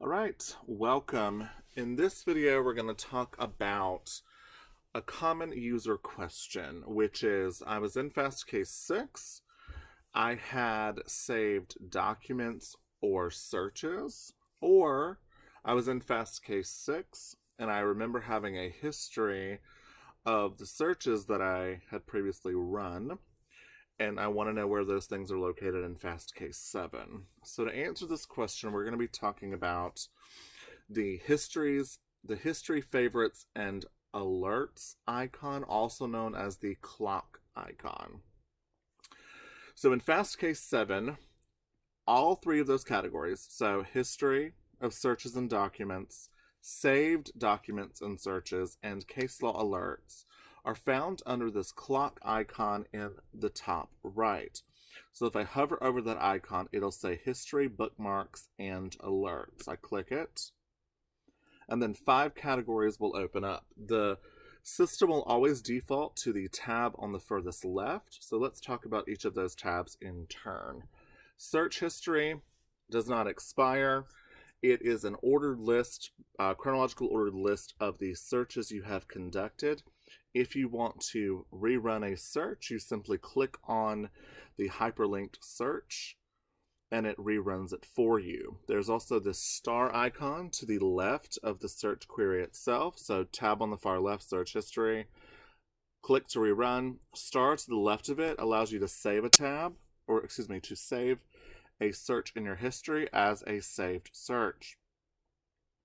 All right, welcome. In this video, we're going to talk about a common user question, which is I was in fast case 6. I had saved documents or searches, or I was in fast case 6 and I remember having a history of the searches that I had previously run, and I want to know where those things are located in fast case 7. So to answer this question, we're going to be talking about the history favorites and alerts icon, also known as the clock icon. So in fast case 7, all three of those categories, so history of searches and documents, saved documents and searches, and case law alerts, are found under this clock icon in the top right. So if I hover over that icon, it'll say history, bookmarks, and alerts. I click it, and then 5 categories will open up. The system will always default to the tab on the furthest left, so let's talk about each of those tabs in turn. Search history does not expire. It is an ordered list, chronological ordered list of the searches you have conducted. If you want to rerun a search, you simply click on the hyperlinked search and it reruns it for you. There's also this star icon to the left of the search query itself. So tab on the far left, search history, click to rerun. Star to the left of it allows you to save a tab, or excuse me, to save a search in your history as a saved search.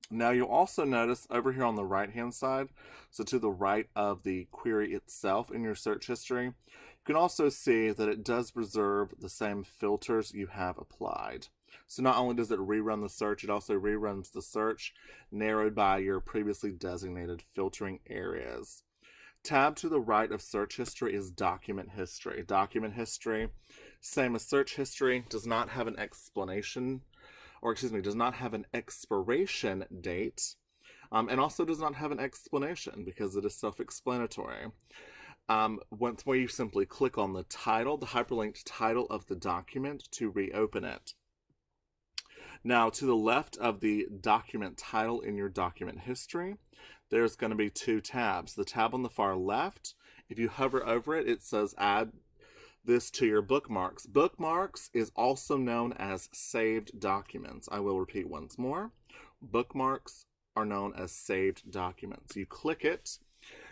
Now you'll also notice over here on the right hand side, so to the right of the query itself in your search history, you can also see that it does reserve the same filters you have applied. So not only does it rerun the search, it also reruns the search narrowed by your previously designated filtering areas. Tab to the right of search history is document history. Document history, same as search history, does not have an explanation, or excuse me, does not have an expiration date, and also does not have an explanation because it is self-explanatory. Once more, you simply click on the title, the hyperlinked title of the document to reopen it. Now, to the left of the document title in your document history, there's going to be 2 tabs. The tab on the far left, if you hover over it, it says add this to your bookmarks. Bookmarks is also known as saved documents. I will repeat once more. Bookmarks are known as saved documents. You click it.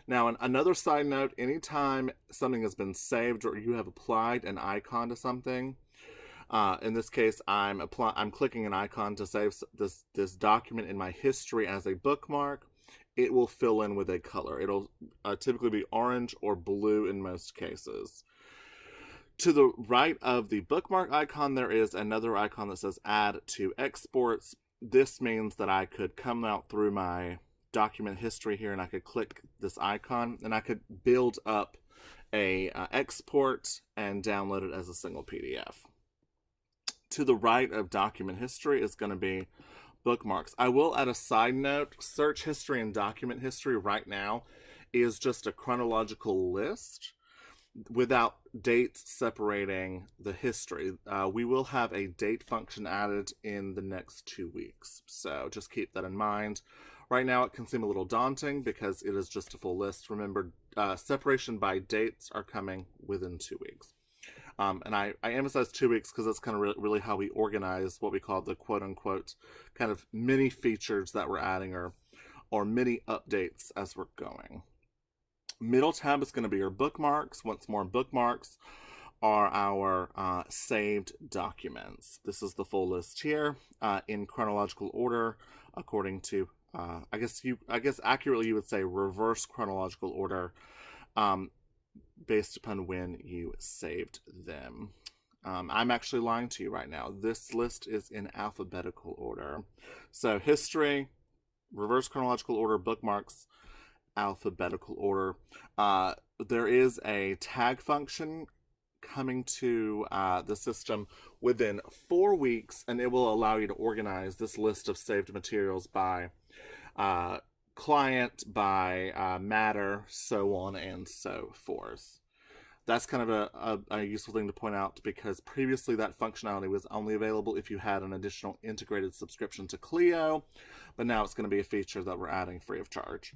Now, another side note, anytime something has been saved or you have applied an icon to something, in this case, I'm clicking an icon to save this document in my history as a bookmark. It will fill in with a color. It'll typically be orange or blue in most cases. To the right of the bookmark icon, there is another icon that says add to exports. This means that I could come out through my document history here and I could click this icon and I could build up a export and download it as a single PDF. To the right of document history is going to be bookmarks. I will add a side note, search history and document history right now is just a chronological list without dates separating the history. We will have a date function added in the next 2 weeks, so just keep that in mind. Right now it can seem a little daunting because it is just a full list. Remember, separation by dates are coming within 2 weeks. And I emphasize 2 weeks because that's kind of really how we organize what we call the quote-unquote kind of mini features that we're adding or mini updates as we're going. Middle tab is going to be your bookmarks. Once more, bookmarks are our saved documents. This is the full list here in chronological order according to I guess accurately you would say reverse chronological order based upon when you saved them. I'm actually lying to you right now. This list is in alphabetical order. So history, reverse chronological order, bookmarks, alphabetical order. There is a tag function coming to the system within 4 weeks, and it will allow you to organize this list of saved materials by client, by matter, so on and so forth. That's kind of a useful thing to point out, because previously that functionality was only available if you had an additional integrated subscription to Clio, but now it's going to be a feature that we're adding free of charge.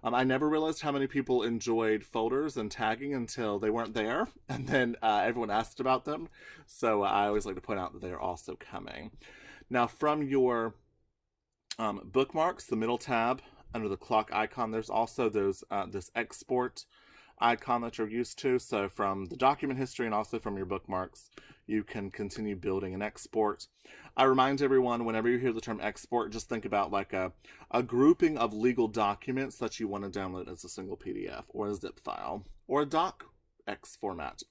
I never realized how many people enjoyed folders and tagging until they weren't there, and then everyone asked about them. So I always like to point out that they are also coming. Now, from your bookmarks, the middle tab under the clock icon, there's also this export icon that you're used to. So from the document history and also from your bookmarks, you can continue building an export. I remind everyone, whenever you hear the term export, just think about like a grouping of legal documents that you want to download as a single PDF or a zip file or a docx format.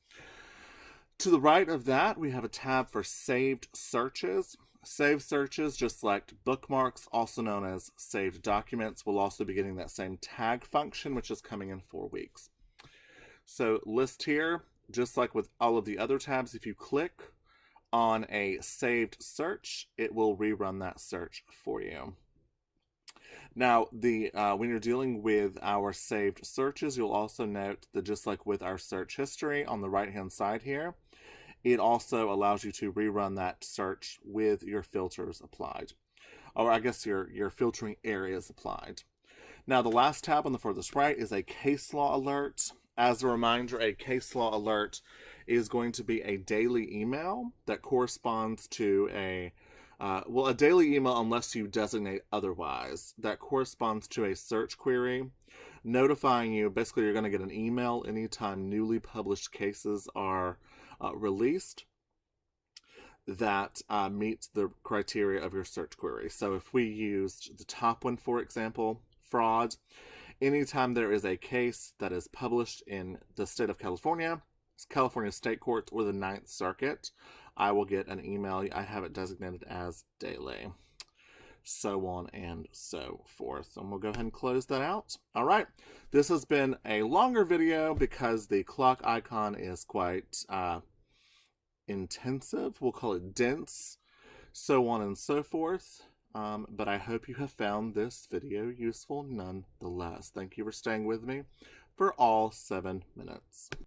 To the right of that, we have a tab for saved searches. Saved searches, just like bookmarks, also known as saved documents, will also be getting that same tag function, which is coming in 4 weeks. So list here, just like with all of the other tabs, if you click on a saved search, it will rerun that search for you. Now, when you're dealing with our saved searches, you'll also note that just like with our search history on the right-hand side here, it also allows you to rerun that search with your filters applied, or I guess your filtering areas applied. Now, the last tab on the furthest right is a case law alert. As a reminder, a case law alert is going to be a daily email that corresponds to a daily email, unless you designate otherwise, that corresponds to a search query notifying you. Basically, you're going to get an email anytime newly published cases are released that meets the criteria of your search query. So if we used the top one, for example, fraud, anytime there is a case that is published in the state of California, California State Court, or the Ninth Circuit, I will get an email. I have it designated as daily. So on and so forth. And we'll go ahead and close that out. All right. This has been a longer video because the clock icon is quite intensive. We'll call it dense. So on and so forth. But I hope you have found this video useful nonetheless. Thank you for staying with me for all 7 minutes.